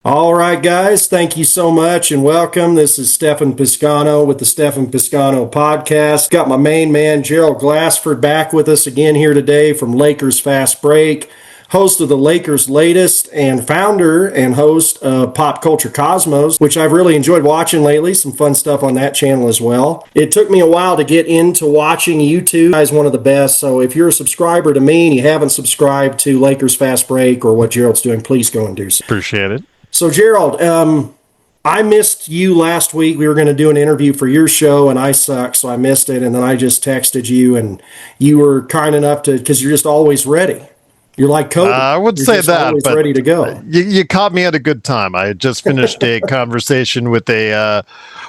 All right, guys, thank you so much and welcome. This is Stefan Piscano with the Stefan Piscano podcast. Got my main man, Gerald Glassford, back with us again here today from Lakers Fast Break, host of the Lakers Latest and founder and host of Pop Culture Cosmos, which I've really enjoyed watching lately. Some fun stuff on that channel as well. It took me a while to get into watching YouTube. You guys, one of the best. So if you're a subscriber to me and you haven't subscribed to Lakers Fast Break or what Gerald's doing, please go and do so. Appreciate it. So, Gerald, I missed you last week. We were going to do an interview for your show, and I sucked, so I missed it. And then I just texted you, and you were kind enough to, because you're just always ready. You're like Kobe. I would You're say just that, always but ready to go. You caught me at a good time. I had just finished a conversation with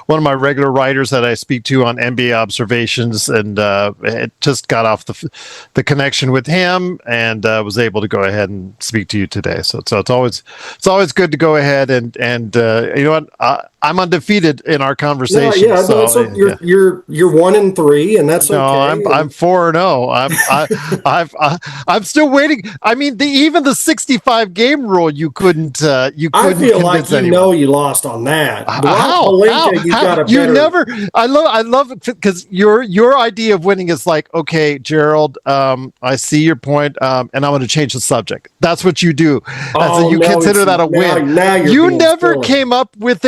one of my regular writers that I speak to on NBA observations, and it just got off the connection with him, and was able to go ahead and speak to you today. So it's always good to go ahead and you know what, I'm undefeated in our conversation. Yeah, so, you're 1-3, and that's okay. No, I'm 4-0. I'm still waiting. I mean, even the 65 game rule, you couldn't. I feel like you lost on that. How? I love it because your idea of winning is like, okay, Gerald, I see your point, and I'm going to change the subject. That's what you do. So you consider that a win. Now you never came up with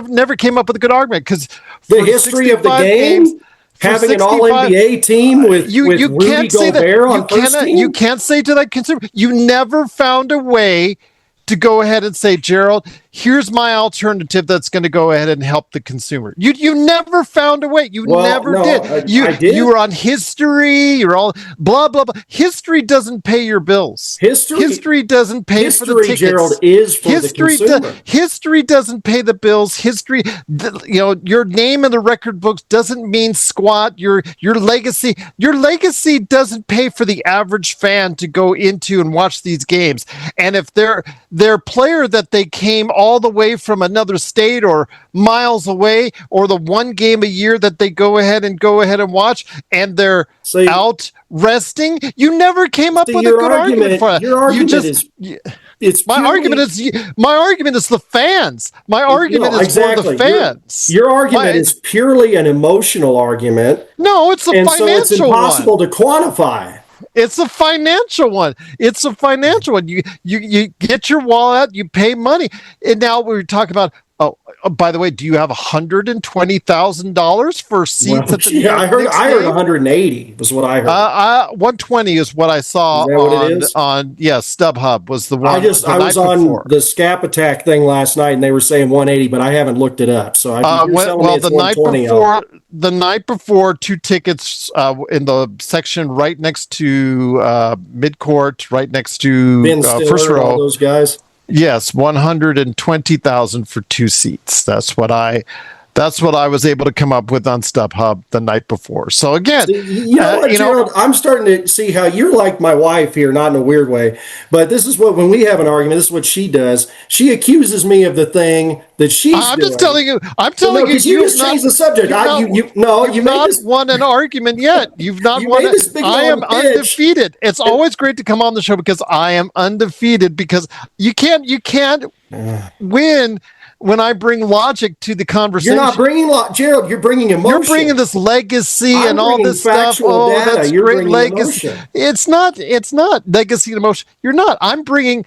never came up with a good argument because the history of the game. Having an all-NBA team with Rudy Gobert on first team? You can't say to that consumer, you never found a way to go ahead and say, Gerald, here's my alternative that's going to go ahead and help the consumer. You never found a way. You never did. I did. You were on history. You're all blah, blah, blah. History doesn't pay your bills. History doesn't pay for the tickets. Gerald, is for the consumer. History doesn't pay the bills. History, your name in the record books doesn't mean squat. Your legacy doesn't pay for the average fan to go into and watch these games. And if their player that they came all the way from another state or miles away, or the one game a year that they go ahead and watch, and they're out resting, you never came up with a good argument for that. Your argument my argument is the fans. My argument is for the fans. Your argument is purely an emotional argument. No, it's a financial one. So it's impossible to quantify. It's a financial one. You get your wallet, you pay money. And now we're talking about, by the way, do you have $120,000 for seats at the Yeah, I heard 180 was what I heard. 120 is what I saw on StubHub was the one. I was on the Scap Attack thing last night, and they were saying 180, but I haven't looked it up. So the night before, 2 tickets in the section right next to midcourt, right next to Ben Stiller, first row. all those guys. Yes, 120,000 for 2 seats. That's what I was able to come up with on StubHub the night before. So again, Gerald, I'm starting to see how you're like my wife here, not in a weird way, but this is when we have an argument, this is what she does. She accuses me of the thing that she's doing. Just telling you. I'm telling you. You just changed the subject. You've not won an argument yet. You've not won it. I am undefeated. It's always great to come on the show because I am undefeated, because you can't win when I bring logic to the conversation. You're not bringing Gerald, you're bringing emotion. You're bringing this legacy and all this stuff. Oh, data. That's you're great legacy. Emotion. It's not legacy and emotion. You're not. I'm bringing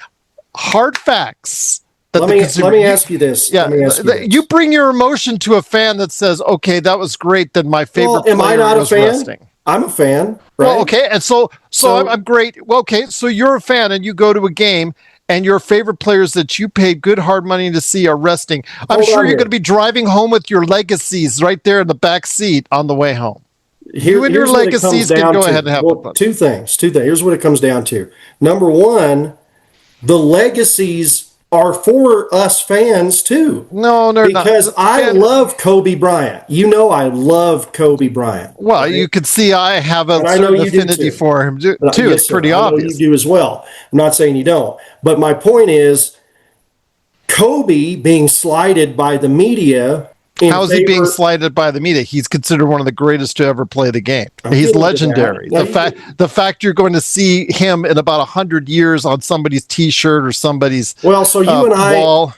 hard facts. Let me ask you this. You bring your emotion to a fan that says, okay, that was great, then my favorite player am I not was a fan? resting. I'm a fan. Right? Well, okay, and so I'm great. Well, okay, so you're a fan and you go to a game, and your favorite players that you paid good hard money to see are resting. I'm sure you're going to be driving home with your legacies right there in the back seat on the way home. You and your legacies can go ahead and have fun. Two things. Here's what it comes down to. Number one, the legacies are for us fans too. No, they're not. Because I love Kobe Bryant. I love Kobe Bryant. Well, right? You can see I have a certain affinity for him too. It's pretty obvious. You do as well. I'm not saying you don't. But my point is, Kobe being slighted by the media in How is he being favor. slighted by the media? He's considered one of the greatest to ever play the game. He's getting to legendary. that. The fact you're going to see him in about 100 years on somebody's T-shirt or somebody's So you and wall.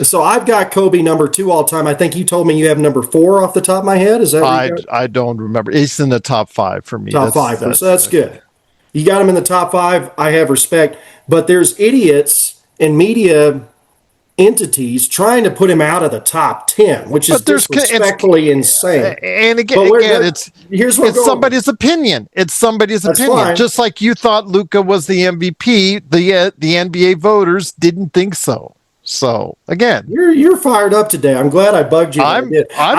So I've got Kobe number 2 all time. I think you told me you have number 4 off the top of my head. Is that right? I don't remember. He's in the top 5 for me. Top 5. So that's good. You got him in the top 5. I have respect. But there's idiots and media entities trying to put him out of the top 10, which is disrespectfully insane. And again, it's somebody's opinion. It's somebody's opinion. Fine. Just like you thought Luka was the MVP, the NBA voters didn't think so. So again, you're fired up today. I'm glad I bugged you. I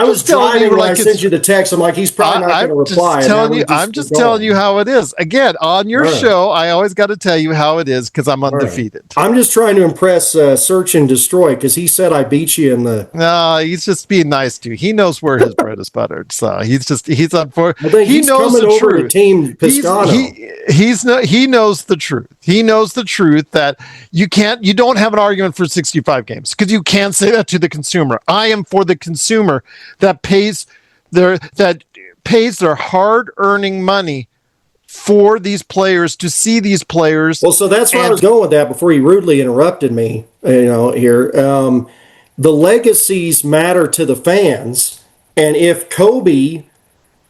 was driving when I sent you the text. I'm like, he's probably not going to reply. I'm just telling you how it is. Again, on your show, I always got to tell you how it is because I'm undefeated. Right. I'm just trying to impress Search and Destroy because he said I beat you in the. No, he's just being nice to you. He knows where his bread is buttered. So he's unfortunate. He knows the truth. Team Piscano. He knows the truth. He knows the truth that you don't have an argument for 65 games because you can't say that to the consumer. I am for the consumer that pays their hard-earning money for these players to see these players. Well, so that's where I was going with that before you rudely interrupted me. Here, the legacies matter to the fans, and if Kobe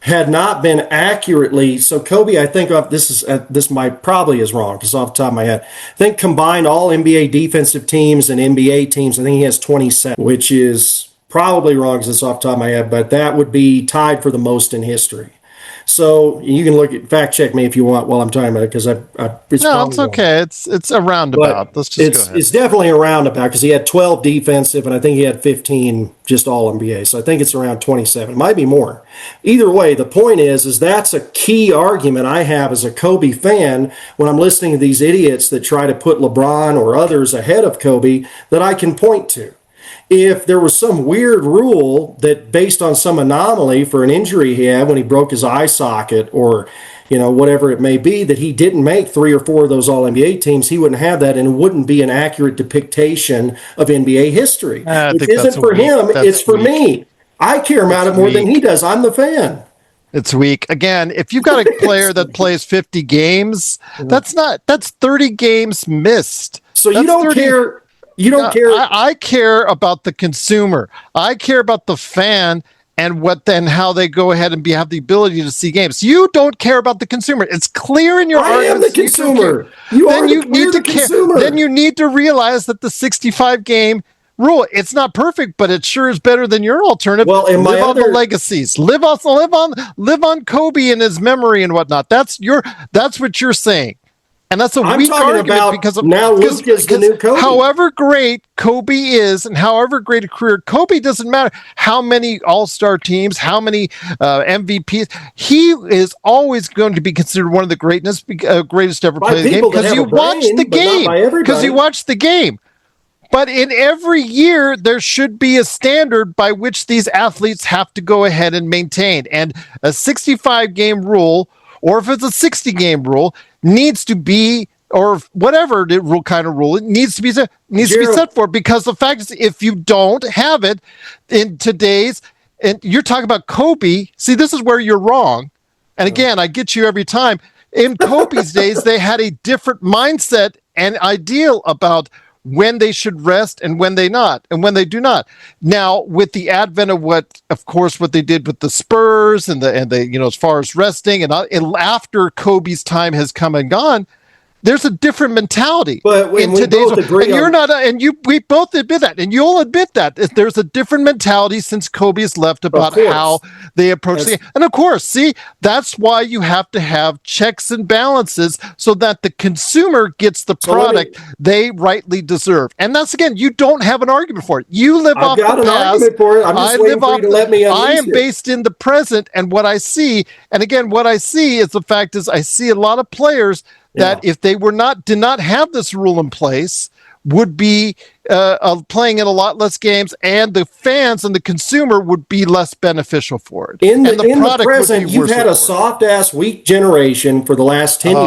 had not been accurately, so Kobe, I think this might probably is wrong because off the top of my head, I think combined all NBA defensive teams and NBA teams, I think he has 27, which is probably wrong because it's off the top of my head, but that would be tied for the most in history. So you can fact check me if you want while I'm talking about it because it's okay. It's a roundabout. Let's just go ahead. It's definitely a roundabout because he had 12 defensive and I think he had 15 just all NBA. So I think it's around 27. It might be more. Either way, the point is that's a key argument I have as a Kobe fan when I'm listening to these idiots that try to put LeBron or others ahead of Kobe that I can point to. If there was some weird rule that based on some anomaly for an injury he had when he broke his eye socket or, whatever it may be, that he didn't make 3 or 4 of those All-NBA teams, he wouldn't have that and it wouldn't be an accurate depiction of NBA history. It isn't for him, it's for me. I care about it more than he does. I'm the fan. It's weak. Again, if you've got a player that plays 50 games, that's 30 games missed. So you don't care. You don't care. I care about the consumer. I care about the fan and how they go ahead and have the ability to see games. You don't care about the consumer. It's clear in your arguments. I am the consumer. Then you need to realize that the 65 game rule, it's not perfect, but it sure is better than your alternative. Well, live on the legacies. Live on Kobe and his memory and whatnot. That's what you're saying. And that's a weak argument because Luke is the new Kobe. However great Kobe is and however great a career, Kobe doesn't matter how many all-star teams, how many MVPs. He is always going to be considered one of the greatest ever played the game because you watch the game. Because you watch the game. But in every year, there should be a standard by which these athletes have to go ahead and maintain. And a 65-game rule, or if it's a 60-game rule, needs to be, or whatever the kind of rule, it needs to be set for. Because the fact is, if you don't have it in today's, and you're talking about Kobe, see, this is where you're wrong. And again, I get you every time. In Kobe's days, they had a different mindset and ideal about when they should rest and when they do not. Now, with the advent of what they did with the Spurs and the as far as resting and after Kobe's time has come and gone, there's a different mentality. But in today's we both admit that, and you'll admit that there's a different mentality since Kobe's left about how they approach the game. And of course, see, that's why you have to have checks and balances so that the consumer gets the product they rightly deserve. And that's, again, you don't have an argument for it. You live off the past. I've got an argument for it. I'm just waiting for you to let me unleash it. I am based in the present, and what I see, and again, what I see is the fact is I see a lot of players that if they did not have this rule in place, would be playing in a lot less games, and the fans and the consumer would be less beneficial for it. In the present, you've had a soft-ass, weak generation for the last 10 years.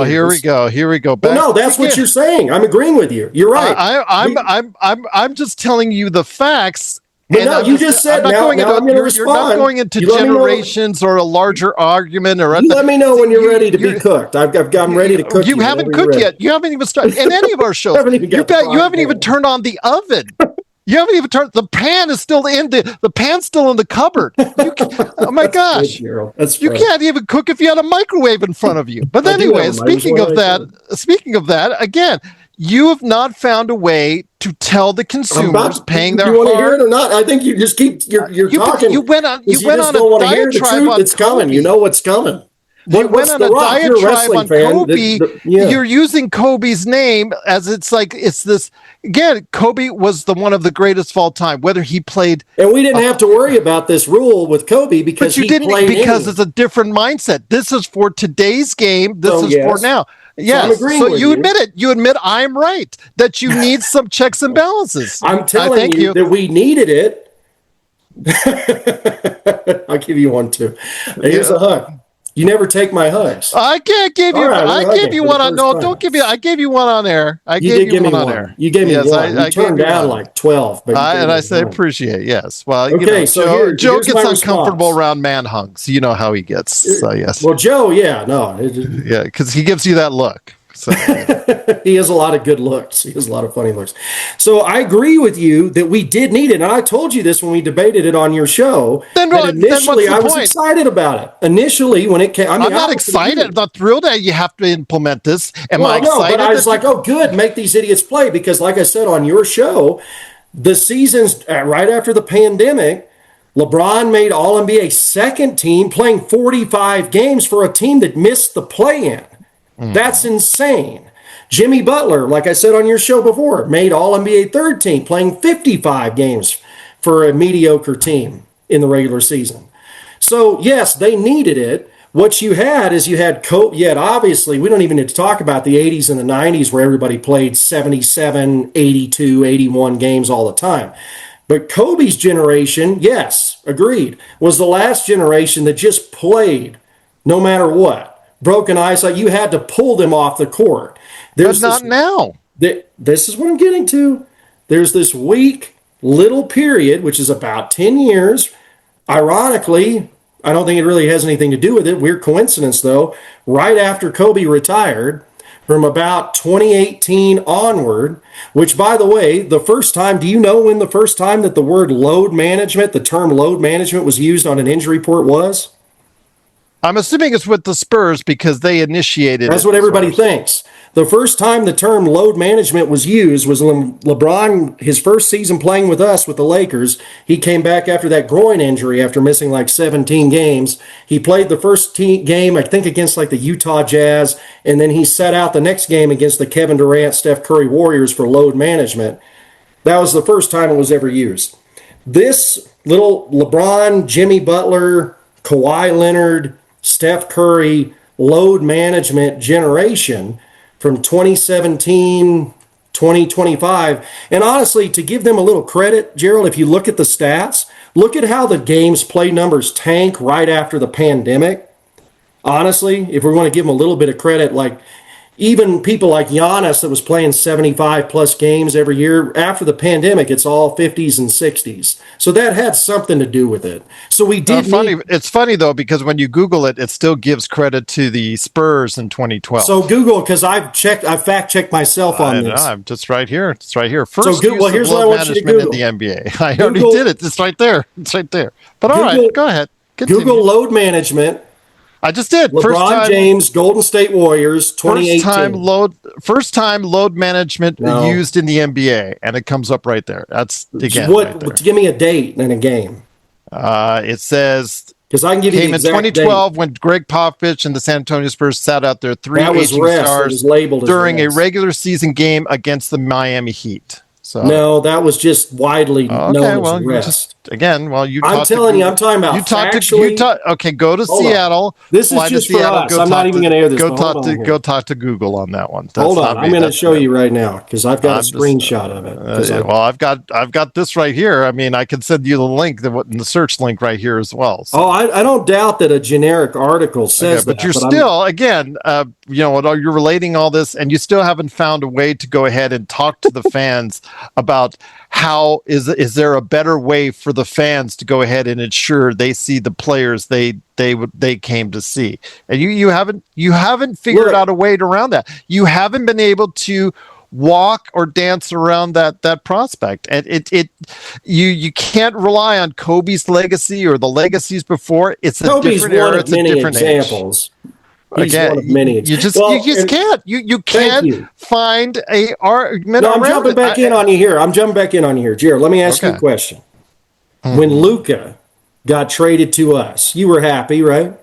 Oh, here we go. No, that's what you're saying. I'm agreeing with you. You're right. I'm just telling you the facts. But no, you just said now I'm going to respond. You're not going into generations or a larger argument or. You let me know when you're ready to be cooked. I'm ready to cook. You haven't cooked yet. You haven't even started in any of our shows. You haven't even turned on the oven. You haven't even turned. The pan is still the pan's still in the cupboard. Oh my gosh! You can't even cook if you had a microwave in front of you. But anyway, speaking of that, again, you have not found a way to tell the consumers paying their. You want to hear it or not? I think you just keep you're talking. You went on a diatribe on it's coming. You know what's coming. You went on a diatribe on Kobe. You're using Kobe's name as it's this. Again, Kobe was one of the greatest of all time, whether he played. And we didn't have to worry about this rule with Kobe because you didn't, because it's a different mindset. This is for today's game. This is for now. Yes. So you admit it. You admit I'm right, that you need some checks and balances. I'm telling you that we needed it. I'll give you one too. Here's a hug. You never take my hugs. I can't give you. Right, I gave you one on. No, don't give me. I gave you one on air. I gave you one on air. You gave me one. You turned down like 12. And I say appreciate. Yes. Well, okay. So Joe gets uncomfortable around man hugs. You know how he gets. So yes. Well, Joe, no. Yeah, because he gives you that look. So. He has a lot of good looks. He has a lot of funny looks. So I agree with you that we did need it. And I told you this when we debated it on your show. Initially, I was excited about it. Initially, when it came, I'm not excited. I'm not thrilled that you have to implement this. Am I excited? But I was like, oh, good, make these idiots play. Because like I said on your show, the seasons right after the pandemic, LeBron made All-NBA second team playing 45 games for a team that missed the play-in. That's insane. Jimmy Butler, like I said on your show before, made All-NBA third team, playing 55 games for a mediocre team in the regular season. So, yes, they needed it. What you had is Kobe. Obviously, we don't even need to talk about the 80s and the 90s where everybody played 77, 82, 81 games all the time. But Kobe's generation, yes, agreed, was the last generation that just played no matter what. Broken eyesight, you had to pull them off the court. But not now. This is what I'm getting to. There's this weak little period, which is about 10 years. Ironically, I don't think it really has anything to do with it. Weird coincidence, though. Right after Kobe retired, from about 2018 onward, which, by the way, the first time, do you know when the first time that the term load management was used on an injury report was? I'm assuming it's with the Spurs because they initiated. That's what everybody thinks. The first time the term load management was used was when LeBron, his first season playing with us with the Lakers. He came back after that groin injury after missing like 17 games. He played the first game, I think, against like the Utah Jazz, and then he sat out the next game against the Kevin Durant, Steph Curry Warriors for load management. That was the first time it was ever used. This little LeBron, Jimmy Butler, Kawhi Leonard, Steph Curry load management generation from 2017, 2025. And honestly, to give them a little credit, Gerald, if you look at the stats, look at how the games play numbers tank right after the pandemic. Honestly, if we want to give them a little bit of credit, like even people like Giannis that was playing 75 plus games every year, after the pandemic, it's all 50s and 60s. So that had something to do with it. So we did. It's funny though, because when you Google it, it still gives credit to the Spurs in 2012. So Google, because I've fact checked myself on this. I'm just right here. It's right here. First, so Google, here's what I want you to Google. In the NBA. I already did it. It's right there. It's right there. But all right, go ahead. Continue. Google load management. I just did. LeBron James, Golden State Warriors, 2018. First time load management used in the NBA, and it comes up right there. That's again. Right there. Give me a date and a game. It says because I can give you the exact in 2012 when Greg Popovich and the San Antonio Spurs sat out their three aging stars during a regular season game against the Miami Heat. So. No, that was just widely known as rest. I'm telling you, I'm talking about okay, go to Seattle. This is just for us. I'm not even going to air this. Go talk to Google on that one. Hold on, I'm going to show you right now because I've got a screenshot of it. I've got this right here. I mean, I can send you the link, the search link right here as well. So. I don't doubt that a generic article says that. But you're still, again, you're relating all this, and you still haven't found a way to go ahead and talk to the fans about how is there a better way for the fans to go ahead and ensure they see the players they came to see? And you haven't figured out a way around that. You haven't been able to walk or dance around that prospect, and you can't rely on Kobe's legacy or the legacies before. It's a Kobe's different era. It's a different examples. age. He's one of many. You just can't. You can't find a argument. No, I'm jumping back in on you here. Jared, let me ask you a question. Mm-hmm. When Luka got traded to us, you were happy, right?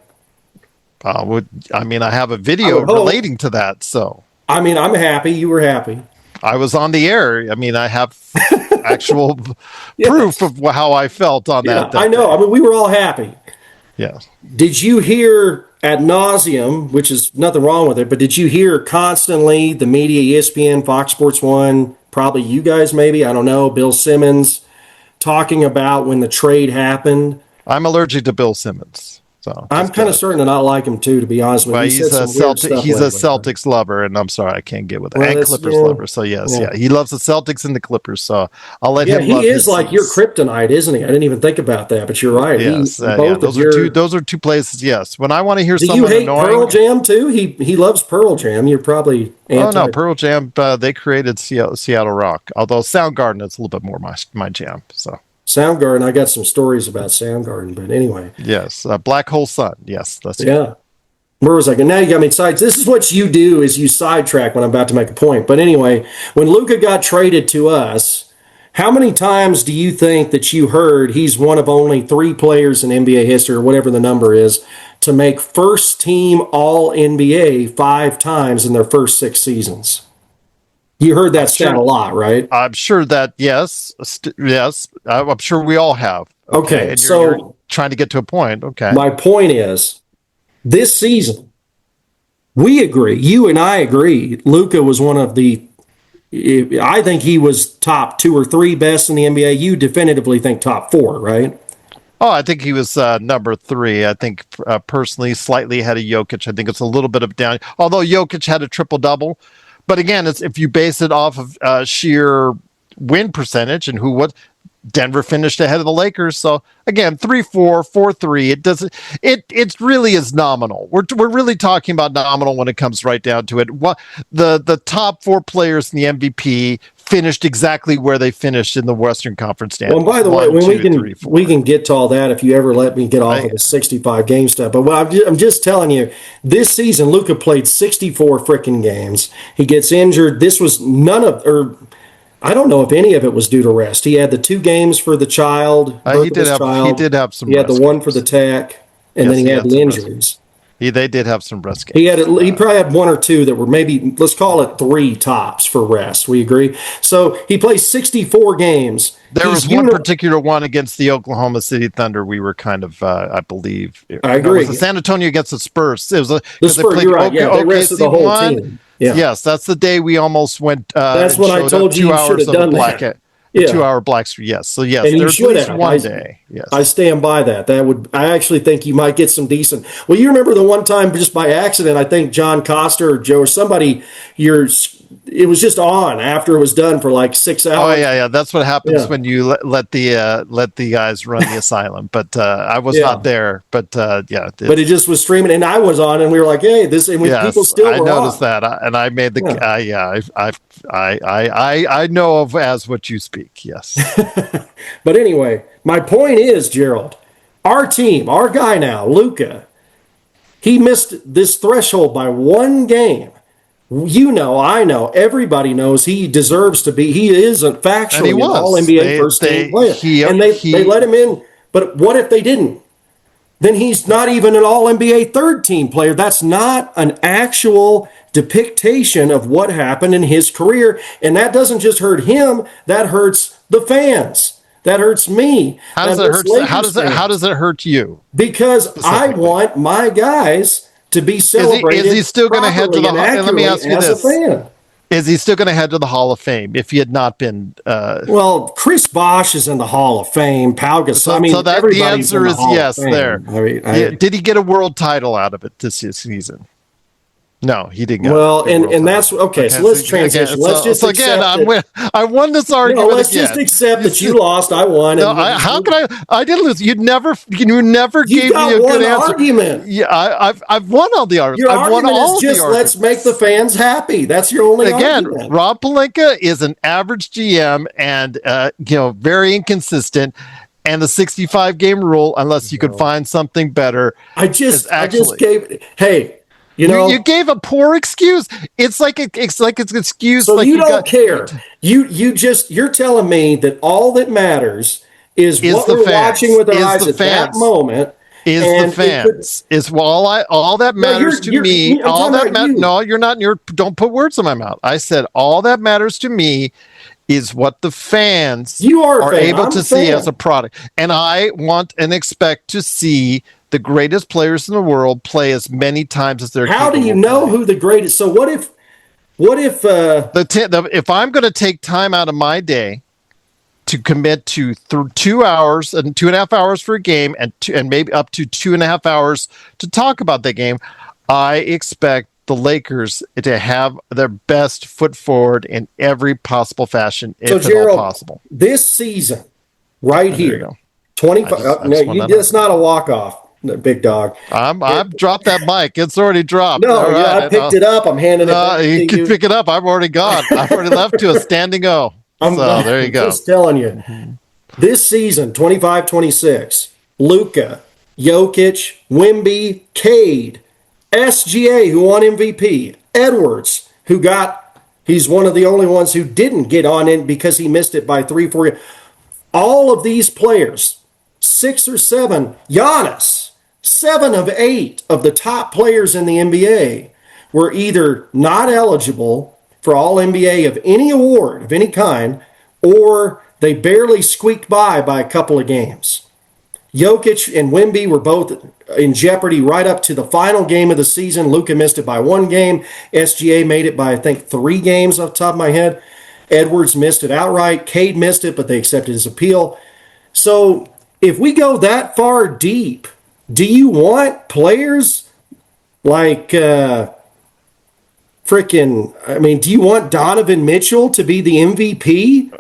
I mean, I have a video relating to that, so. I mean, I'm happy. You were happy. I was on the air. I mean, I have actual proof of how I felt on that. I know. I mean, we were all happy. Yeah. Did you hear ad nauseum, which is nothing wrong with it, but did you hear constantly the media, ESPN, Fox Sports 1, probably you guys maybe, I don't know, Bill Simmons, talking about when the trade happened? I'm allergic to Bill Simmons. So I'm kind of starting to not like him too, to be honest with you. He's a Celtics lover, and I'm sorry, I can't get with that. And Clippers lover, so yes, he loves the Celtics and the Clippers. So I'll let him. He is like your kryptonite, isn't he? I didn't even think about that, but you're right. Yes, those are two places. Yes, when I want to hear someone you hate annoying, Pearl Jam too. He loves Pearl Jam. You're probably anti. Oh no, Pearl Jam. They created Seattle rock. Although Soundgarden, it's a little bit more my jam. So. Soundgarden, I got some stories about Soundgarden, but anyway. Yes, Black Hole Sun. Yes, that's it. Where was I going? Now you got me excited. This is what you do: is you sidetrack when I'm about to make a point. But anyway, when Luka got traded to us, how many times do you think that you heard he's one of only 3 players in NBA history, or whatever the number is, to make first team All NBA 5 times in their first 6 seasons? You heard that stat a lot, right? I'm sure that, yes. I'm sure we all have. Okay, and so you're trying to get to a point. Okay. My point is, this season, we agree, you and I agree, Luka was one of I think he was top 2 or 3 best in the NBA. You definitively think top 4, right? Oh, I think he was number 3. I think personally slightly ahead of Jokic. I think it's a little bit of down, although Jokic had a triple-double. But again, it's if you base it off of sheer win percentage and Denver finished ahead of the Lakers. So again, 3-4, 4-3. It doesn't. It really is nominal. We're really talking about nominal when it comes right down to it. The top 4 players in the MVP finished exactly where they finished in the Western Conference standings. Well, by the way, we can get to all that if you ever let me get off of the 65 game stuff. But I'm just telling you, this season Luka played 64 freaking games. He gets injured. This was I don't know if any of it was due to rest. He had the 2 games for the child. He did have some. He had the one for the tech, and then he had the injuries. They did have some rest games. He probably had 1 or 2 that were maybe, let's call it 3 tops for rest. We agree. So he plays 64 games. There was one particular one against the Oklahoma City Thunder. We were kind of, I believe. I agree. It was San Antonio against the Spurs. It was the Spurs. You're right. They rested the whole team. Yeah. Yes, that's the day we almost went. That's when I told you should have done that. 2-hour black street. Yes. So yes, and there's at least one day. Yes. I stand by that. I actually think you might get some decent. Well, you remember the one time just by accident, I think John Costa or Joe or somebody, it was just on after it was done for like 6 hours. Oh yeah. That's what happens when you let the guys run the asylum. But I was not there. But But it just was streaming, and I was on, and we were like, "Hey, this." And people still were on. I noticed that, and I made the. I know of as what you speak. Yes. But anyway, my point is, Gerald, our team, our guy now, Luka, he missed this threshold by 1 game. You know, I know, everybody knows he deserves to be. He is factually an All-NBA first-team player. They let him in. But what if they didn't? Then he's not even an All-NBA third-team player. That's not an actual depiction of what happened in his career. And that doesn't just hurt him. That hurts the fans. That hurts me. How does it hurt? How does it hurt you? Because I want my guys to be celebrated. Is he still going to head to the? Let me ask you this: fan. Is he still going to head to the Hall of Fame if he had not been? Well, Chris Bosh is in the Hall of Fame. Pau Gasol. So the answer is yes. There. Did he get a world title out of it this season? No, he didn't get Well, get world and title. that's okay. So let's transition. Let's just again, accept that. I won this No, argument let's again. just accept that you lost. I won. No, And how could I? I didn't lose. You never gave me a good answer. Argument. Yeah, I've won all the arguments. Your I've won argument all is the just arguments. let's make the fans happy. That's your only argument. Rob Pelinka is an average GM and very inconsistent. And the 65 game rule, unless you could find something better, I just gave. Hey. You gave a poor excuse. It's like it's an excuse. So like you don't care. You're telling me that all that matters is what we're watching with our eyes at that moment. Is the fans. All that matters to me. All that matters. No, you're not. Don't put words in my mouth. I said all that matters to me is what the fans are able to see as a product. And I want and expect to see the greatest players in the world play as many times as they're capable. How do you know who the greatest? So what if if I'm going to take time out of my day to commit to 2 hours and 2.5 hours for a game and maybe up to 2.5 hours to talk about the game, I expect the Lakers to have their best foot forward in every possible fashion, if at all possible. This season, right here, 25. That's not a walk-off, big dog. I've dropped that mic. It's already dropped. No, I picked it up. I'm handing it back to you. You can pick it up. I've already gone. I've already left to a standing O. So there you go. Just telling you. This season, 25-26, Luka, Jokic, Wemby, Cade, SGA, who won MVP, Edwards, he's one of the only ones who didn't get on in because he missed it by 3-4 years. All of these players, 6 or 7, Giannis, 7 of 8 of the top players in the NBA were either not eligible for All-NBA of any award, of any kind, or they barely squeaked by a couple of games. Jokic and Wemby were both in jeopardy right up to the final game of the season. Luka missed it by 1 game. SGA made it by, I think, 3 games off the top of my head. Edwards missed it outright. Cade missed it, but they accepted his appeal. So if we go that far deep, do you want players like do you want Donovan Mitchell to be the MVP?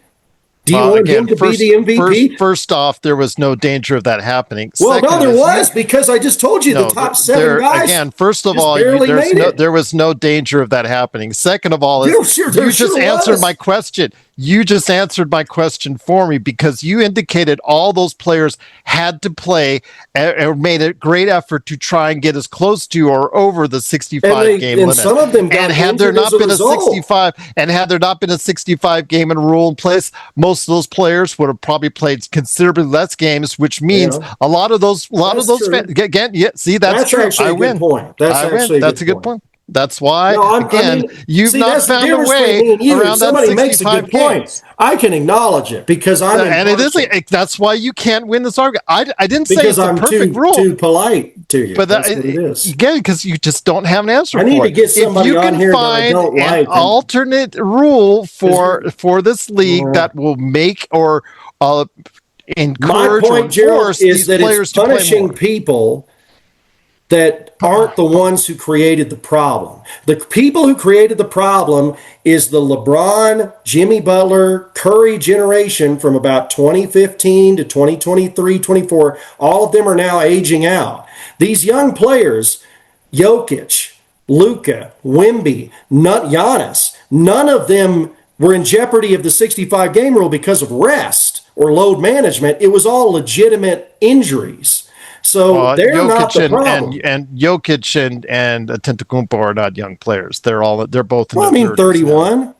Do you want him to be the MVP? First off, there was no danger of that happening. Well, no, there was, because I just told you the top 7 guys. Again, first of all, there was no danger of that happening. Second of all, you just answered my question. You just answered my question for me because you indicated all those players had to play and made a great effort to try and get as close to or over the 65 game limit. Some of them got had there not been a 65 game and rule in place, most of those players would have probably played considerably less games, which means a lot of those fans, again, see, that's true. Actually I win. Good point. That's a good point. That's why, you've not found a way around somebody that 65 makes a good point. I can acknowledge it because I'm that's why you can't win this argument. I didn't say it's a perfect rule. Too polite to you. But that's what it is. Again, because you just don't have an answer for it. I need to get somebody on here that I don't like. If you can find an alternate rule for this league that will make or encourage my point, or Gerald, force is these that players it's to play punishing more. people that aren't the ones who created the problem. The people who created the problem is the LeBron, Jimmy Butler, Curry generation from about 2015 to 2023, 24. All of them are now aging out. These young players, Jokic, Luka, Wemby, Giannis, none of them were in jeopardy of the 65 game rule because of rest or load management. It was all legitimate injuries. So they're Jokic not the problem. And Jokic and Antetokounmpo are not young players. They're both. Well, I mean, 31. Now.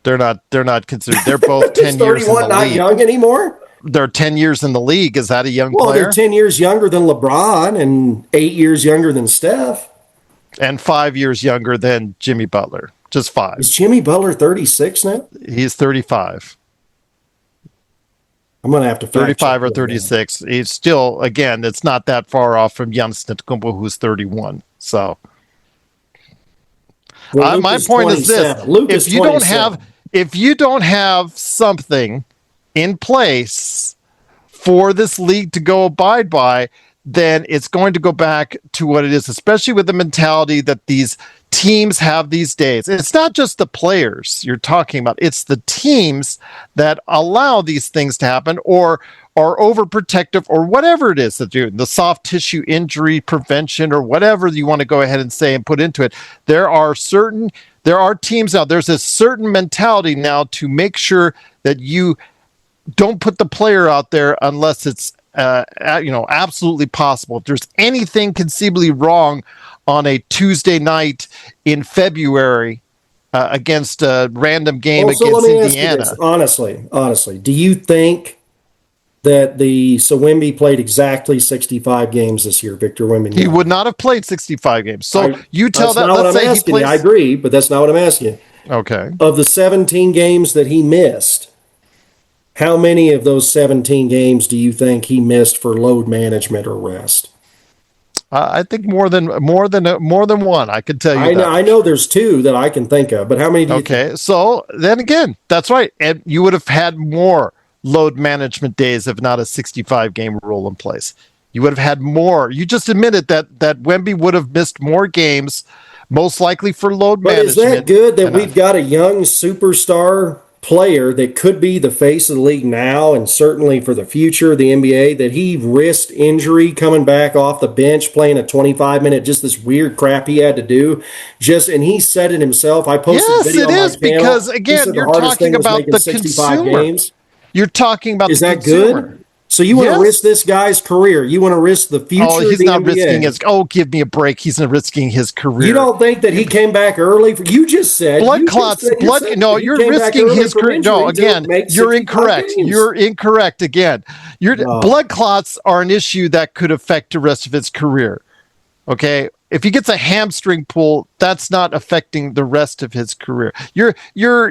They're not considered. They're both 10 years in the league. Not young anymore. They're 10 years in the league. Is that a young player? Well, they're 10 years younger than LeBron and 8 years younger than Steph. And 5 years younger than Jimmy Butler. Just 5. Is Jimmy Butler 36 now? He's 35. I'm going to have to 35 or 36. He's still, again, it's not that far off from Giannis Antetokounmpo, who's 31. So, my point is this: if you don't have something in place for this league to go abide by, then it's going to go back to what it is, especially with the mentality that these teams have these days. It's not just the players you're talking about, it's the teams that allow these things to happen or are overprotective or whatever it is that do the soft tissue injury prevention or whatever you want to go ahead and say and put into it. There are teams out, there's a certain mentality now to make sure that you don't put the player out there unless it's absolutely possible. If there's anything conceivably wrong on a Tuesday night in February against a random game against Indiana. Honestly, do you think that so Wemby played exactly 65 games this year, Victor Wembanyama? He would not have played 65 games. So you tell that. Let's say he plays. I agree, but that's not what I'm asking you. Okay. Of the 17 games that he missed, how many of those 17 games do you think he missed for load management or rest? I think more than one. I can tell you that. I know there's two that I can think of, but how many do you think? So then again, that's right. And you would have had more load management days if not a 65-game rule in place. You would have had more. You just admitted that Wemby would have missed more games, most likely for load management. But is that good that we've got a young superstar player that could be the face of the league now and certainly for the future of the NBA, that he risked injury coming back off the bench playing a 25-minute, just this weird crap he had to do, and he said it himself. I posted a video on my channel. Because again, you're talking about the consumer. Games. You're talking about is the that consumer. Good? So you want to risk this guy's career? You want to risk the future? Oh, he's of the not NBA. risking his. Oh, give me a break. He's not risking his career. You don't think that he came back early? You just said blood clots. No, you're risking his career. No, again, you're incorrect. Games. You're incorrect again. Blood clots are an issue that could affect the rest of his career. Okay, if he gets a hamstring pull, that's not affecting the rest of his career. You're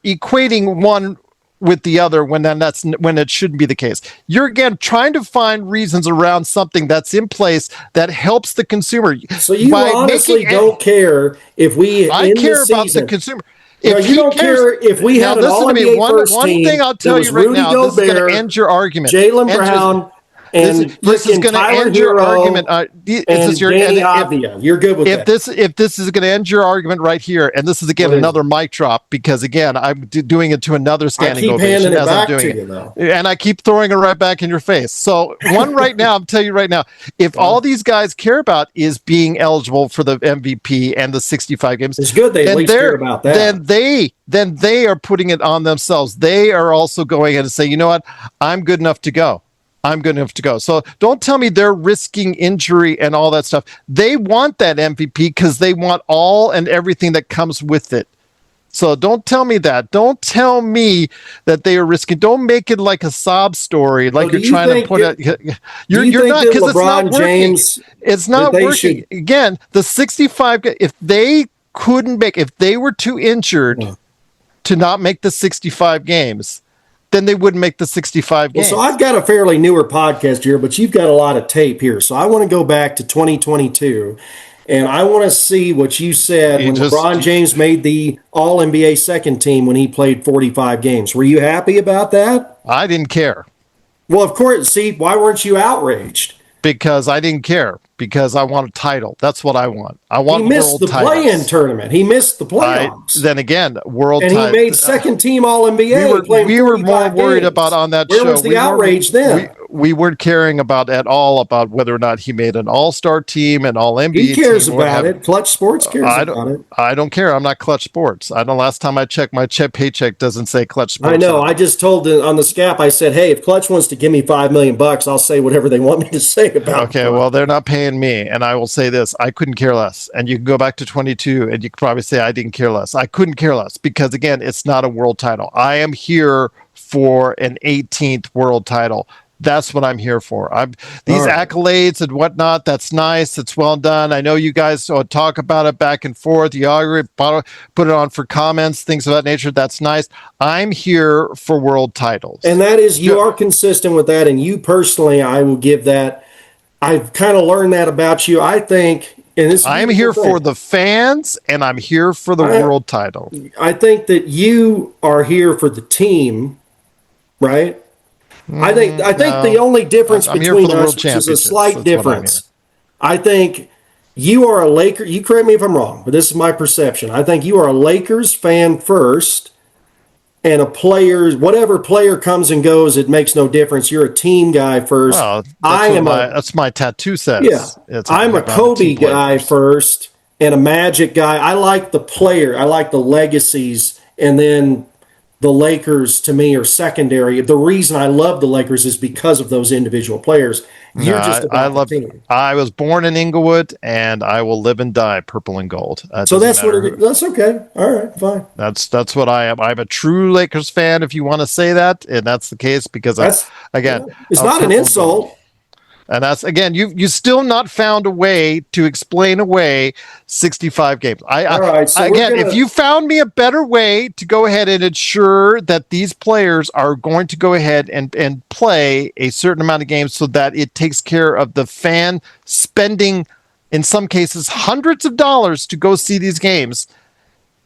equating one with the other when it shouldn't be the case. You're again trying to find reasons around something that's in place that helps the consumer. So you honestly don't care if we. I care about the consumer. If you don't care if we had an All-NBA first team. One thing I'll tell you right now, this is going to end your argument. Jaylen Brown. And this is going to end your argument. You're good with that. If this is going to end your argument right here, and this is again another mic drop because again I'm doing it to another standing ovation as I'm doing it, and I keep throwing it right back in your face. So one right now, I'm telling you right now, if all these guys care about is being eligible for the MVP and the 65 games, it's good they at least care about that. Then they are putting it on themselves. They are also going in and say, you know what, I'm good enough to go. So don't tell me they're risking injury and all that stuff. They want that MVP because they want all and everything that comes with it. So don't tell me that. Don't tell me that they are risking. Don't make it like a sob story, like you're trying to put it. You're not, because it's not working. It's not working. Again, the 65. If they were too injured to not make the 65 games, then they wouldn't make the 65 games. Well, so I've got a fairly newer podcast here, but you've got a lot of tape here. So I want to go back to 2022, and I want to see what you said when LeBron James made the All-NBA second team when he played 45 games. Were you happy about that? I didn't care. Well, of course. See, why weren't you outraged? Because I didn't care. Because I want a title. That's what I want. I want world titles. He missed the play-in tournament. He missed the playoffs. Then again, world titles. And he made second-team All-NBA. We were more worried about on that show. Where was the outrage then? We weren't caring at all about whether or not he made an All-Star team, an All-NBA team. He cares about it. Clutch Sports cares about it. I don't care. I'm not Clutch Sports. I know last time I checked, my paycheck doesn't say Clutch Sports. I know. I just told on the SCAP, I said, hey, if Clutch wants to give me $5 million, I'll say whatever they want me to say about it. Okay, well, they're not paying me, and I will say this, I couldn't care less. And you can go back to 22 and you could probably say I didn't care less. I couldn't care less because, again, it's not a world title. I am here for an 18th world title. That's what I'm here for. These accolades and whatnot, that's nice. It's well done. I know you guys talk about it back and forth. You argue, put it on for comments, things of that nature. That's nice. I'm here for world titles. And that is, you are consistent with that. And you personally, I will give that. I've kind of learned that about you. I think, and this I'm here for the fans, and I'm here for the world title. I think that you are here for the team, right? I think the No, only difference I'm here for between the us, world which is a championships. slight That's what I'm here. difference, I think you are a Laker. You correct me if I'm wrong, but this is my perception. I think you are a Lakers fan first, and a player, whatever player comes and goes, it makes no difference. You're a team guy first. Well, I am a that's my tattoo Yeah, says. I'm a I'm a team Kobe player guy first. first and a Magic guy. I like the player. I like the legacies, and then the Lakers to me are secondary. The reason I love the Lakers is because of those individual players. No, You're just I about the love. team. I was born in Inglewood, and I will live and die purple and gold. It So doesn't that's what matter it is. who. That's okay. All right, fine. That's what I am. I'm a true Lakers fan, if you want to say that, and that's the case because That's again, it's of not an purple and gold. insult. And that's again, you still not found a way to explain away 65 games. All right, so we're Again, if gonna you found me a better way to go ahead and ensure that these players are going to go ahead and play a certain amount of games so that it takes care of the fan spending, in some cases, hundreds of dollars to go see these games,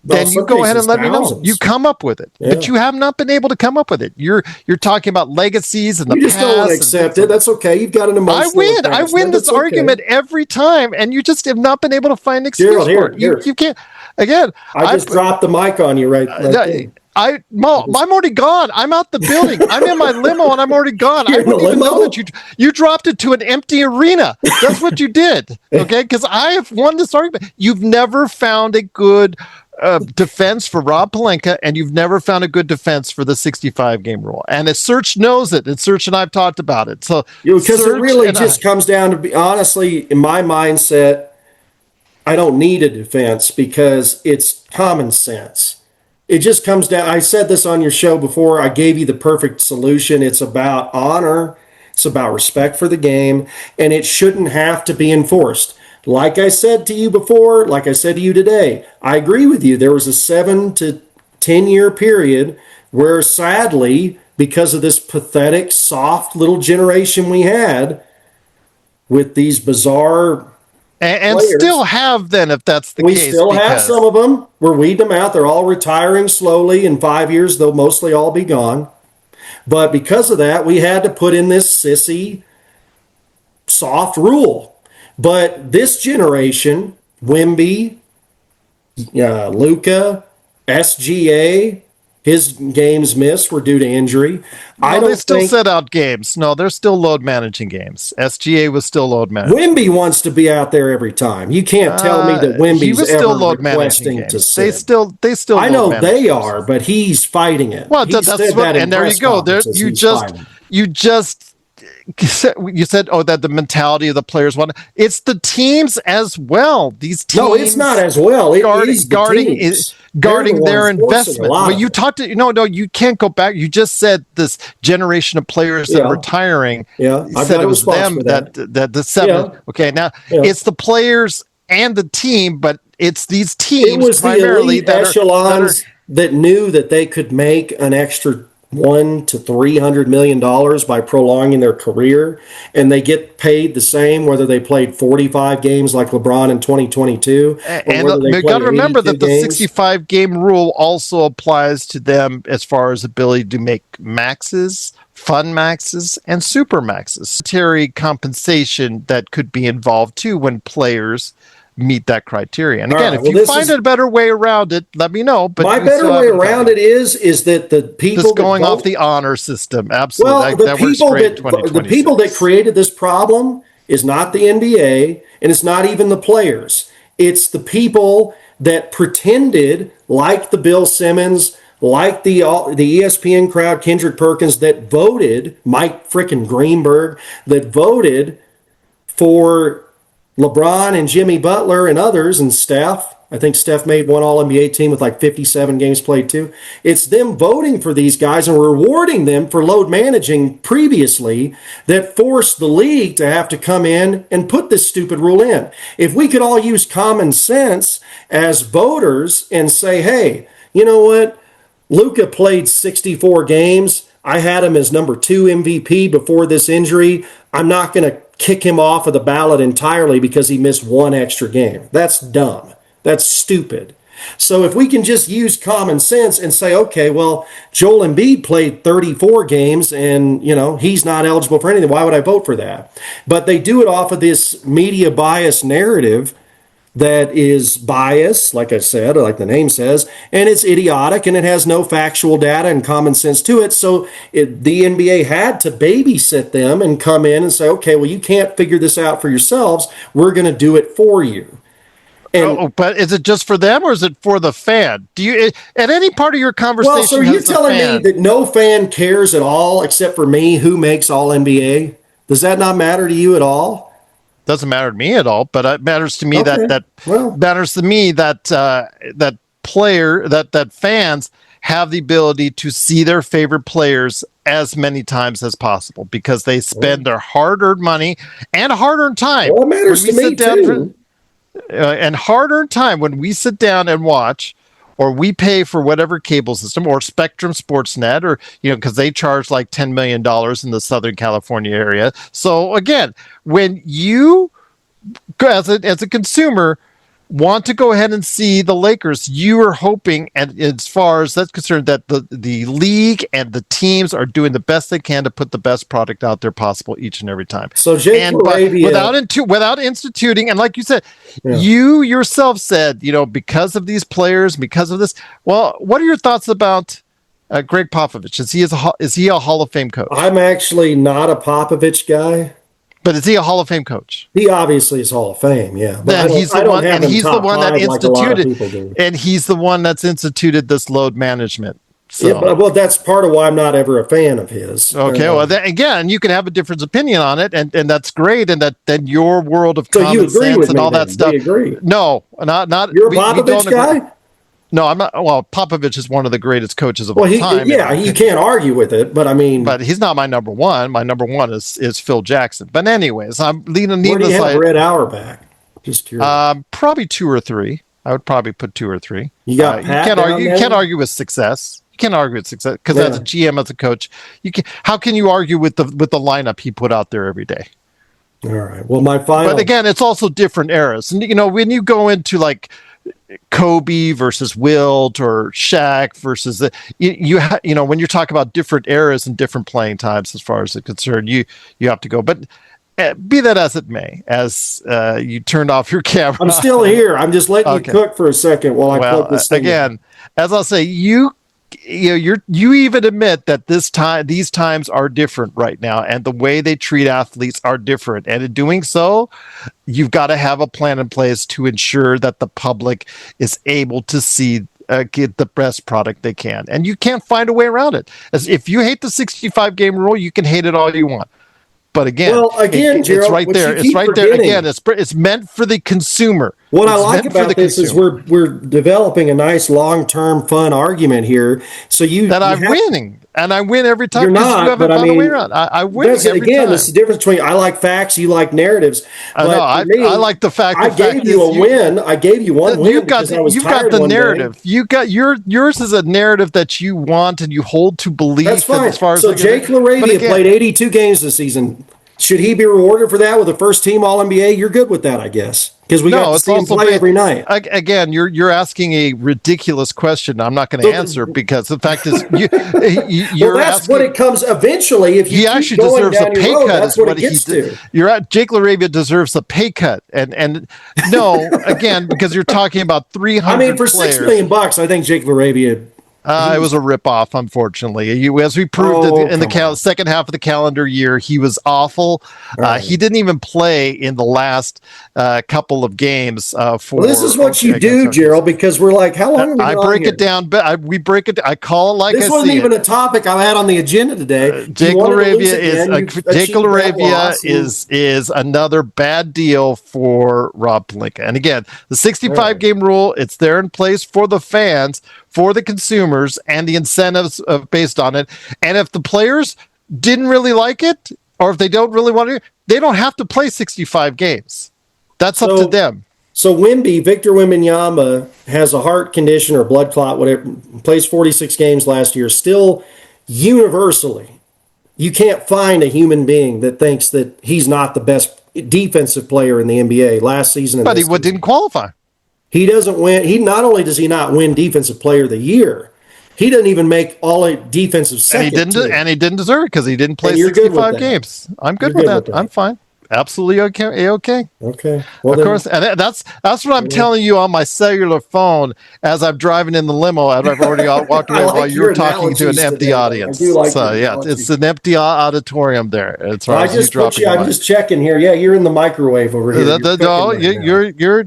well, then you some go ahead and cases let me know. You thousands. come up with it, but Yeah. you have not been able to come up with it. You're talking about legacies and the You just don't want to past and accept things it. like that. That's okay. You've got an emotional I win attachment. this That's okay. argument every time, and you just have not been able to find an excuse Gerald, for here, it. here. You can't. Again, I just dropped the mic on you right there. I'm already gone. I'm out the building. I'm in my limo and I'm already gone. You're I in the wouldn't even know limo? that you dropped it to an empty arena. That's what you did. Okay, because I have won this argument. You've never found a good defense for Rob Pelinka, and you've never found a good defense for the 65 game rule. And Search knows it. And Search and I've talked about it. So Because it Search really and just comes down to be honestly, in my mindset, I don't need a defense because it's common sense. It just comes down. I said this on your show before. I gave you the perfect solution. It's about honor, it's about respect for the game, and it shouldn't have to be enforced. Like I said to you before, like I said to you today, I agree with you. There was a 7 to 10 year period where sadly, because of this pathetic, soft little generation we had with these bizarre and players, still have then if that's the we case still have because some of them. We're weeding them out. They're all retiring slowly. In 5 years, they'll mostly all be gone. But because of that, we had to put in this sissy, soft rule. But this generation, Wemby, Luca, SGA, his games missed were due to injury. I no, they don't still think set out games. No, they're still load managing games. SGA was still load managing. Wemby wants to be out there every time. You can't tell me that He Wemby's was ever still load managing requesting to games. sit. They still I load know manage they games. are, but he's fighting it. Well, He that's said what, that in and there you press go. There, conferences. He's fighting. you just you said, oh, that the mentality of the players want. It's the teams as well. These teams. No, it's not as well. It is the teams. Guarding They're the their ones forcing investment. a lot Well, of you it. talked to no, you can't go back. You just said this generation of players that are Yeah. retiring. Yeah, You I've said got it a was response them for that. that the seven. Yeah. Okay, now Yeah. it's the players and the team, but it's these It teams was the primarily elite that are echelons that knew that they could make an extra $1 to $300 million by prolonging their career, and they get paid the same whether they played 45 games like LeBron in 2022 or and whether they you got played to remember 82 that the games. 65 game rule also applies to them as far as ability to make maxes, fun maxes, and super maxes. Monetary compensation that could be involved too when players meet that criteria. And All again, right, if well, you this find is a better way around it, let me know. But my we better still way haven't found around it is that the people just that going vote, off the honor system. Absolutely. well, That works great in the people that 2026. created this problem is not the NBA and it's not even the players. It's the people that pretended, like the Bill Simmons, like the ESPN crowd, Kendrick Perkins, that voted, Mike frickin' Greenberg, that voted for LeBron and Jimmy Butler and others and Steph. I think Steph made one All NBA team with like 57 games played too. It's them voting for these guys and rewarding them for load managing previously that forced the league to have to come in and put this stupid rule in. If we could all use common sense as voters and say, hey, you know what? Luka played 64 games. I had him as number 2 MVP before this injury. I'm not going to kick him off of the ballot entirely because he missed one extra game. That's dumb. That's stupid. So if we can just use common sense and say, okay, well, Joel Embiid played 34 games and, he's not eligible for anything, why would I vote for that? But they do it off of this media bias narrative that is biased, like I said, or like the name says, and it's idiotic and it has no factual data and common sense to it. So the NBA had to babysit them and come in and say, okay, well, you can't figure this out for yourselves. We're going to do it for you. But is it just for them or is it for the fan? Do you, at any part of your conversation? Well, so you're telling me that no fan cares at all except for me who makes All NBA? Does that not matter to you at all? Doesn't matter to me at all, but it matters to me Okay. that fans have the ability to see their favorite players as many times as possible because they spend their hard-earned money and hard-earned time. Well, it matters to me too. And hard-earned time when we sit down and watch, or we pay for whatever cable system or Spectrum Sportsnet, or because they charge like $10 million in the Southern California area. So again, when you as a consumer want to go ahead and see the Lakers, you are hoping, and as far as that's concerned, that the league and the teams are doing the best they can to put the best product out there possible each and every time. So without instituting, and like you said, you yourself said, because of these players, because of this. Well, what are your thoughts about Greg Popovich? Is he a Hall of Fame coach? I'm actually not a Popovich guy. But is he a Hall of Fame coach? He obviously is Hall of Fame, yeah. But he's the one that instituted, and he's the one that's instituted this load management. So. Yeah, well, that's part of why I'm not ever a fan of his. Okay, well, again, you can have a different opinion on it, and that's great, and then your world of common sense and all that stuff. We agree. No, not. You're a Popovich guy? No, I'm not. Well, Popovich is one of the greatest coaches of all time. Yeah, you can't argue with it, but I mean... But he's not my number one. My number one is Phil Jackson. But anyways, I'm leaning... Where do you have Red Auerbach? Just curious. Probably 2 or 3. I would probably put 2 or 3. You got you can't argue with success. You can't argue with success because as a GM, as a coach, how can you argue with the lineup he put out there every day? All right. Well, my final... But again, it's also different eras. And, when you go into like Kobe versus Wilt or Shaq versus when you talk about different eras and different playing times as far as it's concerned, you have to go. But be that as it may, as you turned off your camera, I'm still here. I'm just letting you cook for a second while I plug this thing again. As I'll say, you even admit that these times are different right now, and the way they treat athletes are different. And in doing so, you've got to have a plan in place to ensure that the public is able to see get the best product they can. And you can't find a way around it. As if you hate the 65 game rule, you can hate it all you want. But again, Gerald, it's right there. It's right there. Again, it's meant for the consumer. What I like about this is we're developing a nice long-term fun argument here. So I'm winning, and I win every time. You're not, but I mean, I win every time. This is the difference between I like facts, you like narratives. I like the fact. I gave you a win. I gave you one win because I was tired the narrative. You got yours is a narrative that you want and you hold to belief. That's fine. As far as Jake LaRavia played 82 games this season. Should he be rewarded for that with a first-team All-NBA? You're good with that, I guess, because we got to see him play every night. Again, you're asking a ridiculous question. I'm not going to answer because the fact is, you're that's asking, what it comes eventually. If you he actually going deserves down a pay your road, cut. that's what it gets to. Jake LaRavia deserves a pay cut, and no, again, because you're talking about 300. I mean, for $6 million, I think Jake LaRavia. It was a ripoff, unfortunately. As we proved in the second half of the calendar year, he was awful. Right. He didn't even play in the last couple of games. This is what you do, Gerald, because we're like, how long are we I break it down, but we break it. I call it like this wasn't even a topic I had on the agenda today. Jake LaRavia is another bad deal for Rob Pelinka. And again, the 65 game rule, it's there in place for the fans, for the consumers, and the incentives based on it. And if the players didn't really like it, or if they don't really want to, they don't have to play 65 games. That's up to them. So Victor Wembanyama has a heart condition or blood clot, whatever, plays 46 games last year. Still, universally, you can't find a human being that thinks that he's not the best defensive player in the NBA last season. But he didn't qualify. He doesn't win. He not only does he not win Defensive Player of the Year, he doesn't even make all defensive second team. And he didn't deserve it because he didn't play And you're good with 65 that. games. I'm good You're with good that. with that. I'm fine. Absolutely okay. Okay. Okay. Well, Of course, and that's what I'm telling you on my cellular phone as I'm driving in the limo. And I've already walked away I like while you're your talking to an analogies empty today. audience. I do like So your yeah, analogies. it's an empty auditorium there. As far I as you just put dropping you. the I'm mic. just checking here. Yeah, you're in the microwave over here.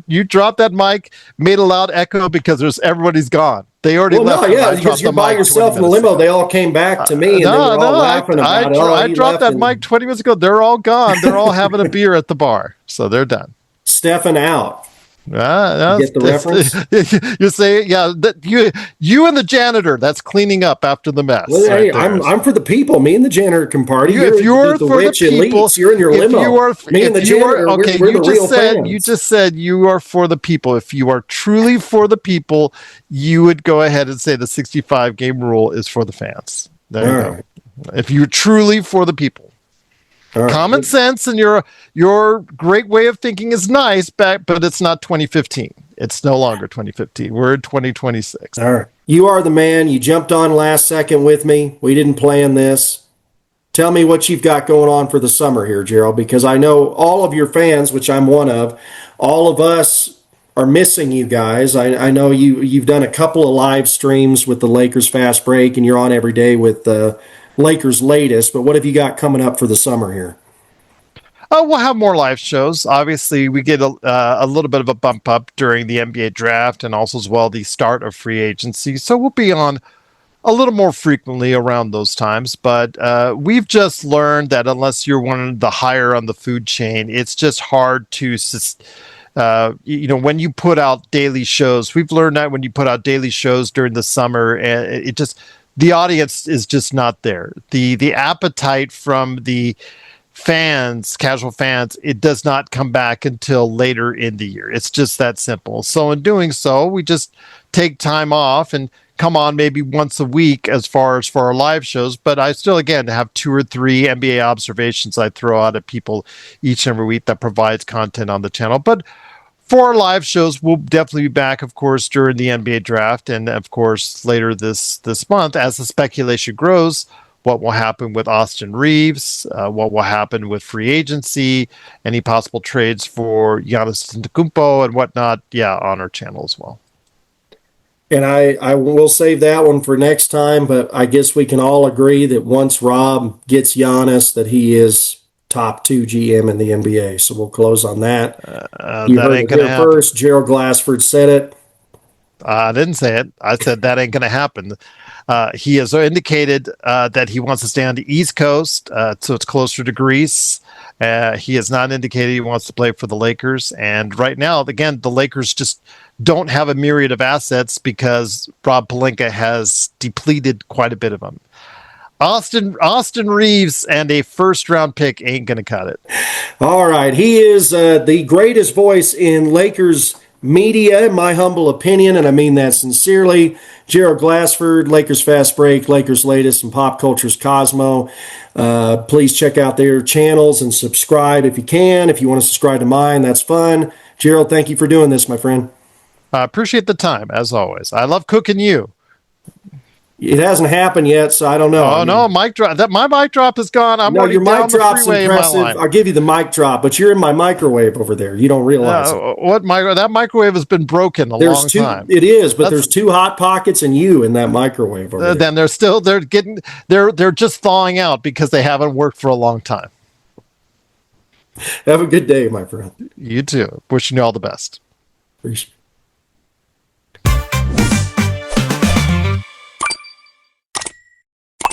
You dropped that mic, made a loud echo because everybody's gone. They already left. No, yeah, I because dropped you're the by mic yourself 20 in the minutes limo. ago. They all came back to me, and they were all laughing about it. I dropped that mic 20 minutes ago. They're all gone. They're all having a beer at the bar, so they're done. Stefan out. Get the reference? You say, yeah, that you and the janitor that's cleaning up after the mess. Well, hey, right I'm for the people. Me and the janitor can party. if you're the for rich the people, elites. You're in your limo. Me and the janitor, okay, we're the real fans. you just said you are for the people. If you are truly for the people, you would go ahead and say the 65 game rule is for the fans. There you go. Right. If you're truly for the people. Right. Common sense and your great way of thinking is nice, but it's not 2015. It's no longer 2015. We're in 2026. All right. You are the man. You jumped on last second with me. We didn't plan this. Tell me what you've got going on for the summer here, Gerald, because I know all of your fans, which I'm one of, all of us are missing you guys. I know you've done a couple of live streams with the Lakers Fast Break, and you're on every day with the Lakers Latest, but what have you got coming up for the summer here? Oh, we'll have more live shows. Obviously, we get a little bit of a bump up during the NBA draft and also as well the start of free agency. So we'll be on a little more frequently around those times. But we've just learned that unless you're one of the higher on the food chain, it's just hard to when you put out daily shows. We've learned that when you put out daily shows during the summer, it just the audience is just not there. The appetite from the fans, casual fans, it does not come back until later in the year. It's just that simple. So in doing so, we just take time off and come on maybe once a week as far as for our live shows. But I still, again, have 2 or 3 NBA observations I throw out at people each and every week that provides content on the channel. But for our live shows, we'll definitely be back, of course, during the NBA draft. And, of course, later this month, as the speculation grows, what will happen with Austin Reeves, what will happen with free agency, any possible trades for Giannis Antetokounmpo and whatnot, on our channel as well. And I will save that one for next time, but I guess we can all agree that once Rob gets Giannis, that he is top 2 GM in the NBA. So we'll close on that. You that heard ain't it gonna here happen. first. Gerald Glassford said it. I didn't say it. I said that ain't going to happen. He has indicated that he wants to stay on the East Coast, so it's closer to Greece. He has not indicated he wants to play for the Lakers. And right now, again, the Lakers just don't have a myriad of assets because Rob Pelinka has depleted quite a bit of them. Austin Reeves and a first-round pick ain't going to cut it. All right. He is the greatest voice in Lakers media, in my humble opinion, and I mean that sincerely. Gerald Glassford, Lakers Fast Break, Lakers Latest, and Pop Culture's Cosmo. Please check out their channels and subscribe if you can. If you want to subscribe to mine, that's fun. Gerald, thank you for doing this, my friend. I appreciate the time, as always. I love cooking you. It hasn't happened yet, so I don't know. Oh, no, mic drop. My mic drop is gone. I'm already your down mic the drop's freeway impressive. in my line. I'll give you the mic drop, but you're in my microwave over there. You don't realize it. That microwave has been broken a long time. It is, but there's 2 hot pockets and you in that microwave over there. Then they're just thawing out because they haven't worked for a long time. Have a good day, my friend. You too. Wishing you all the best. Appreciate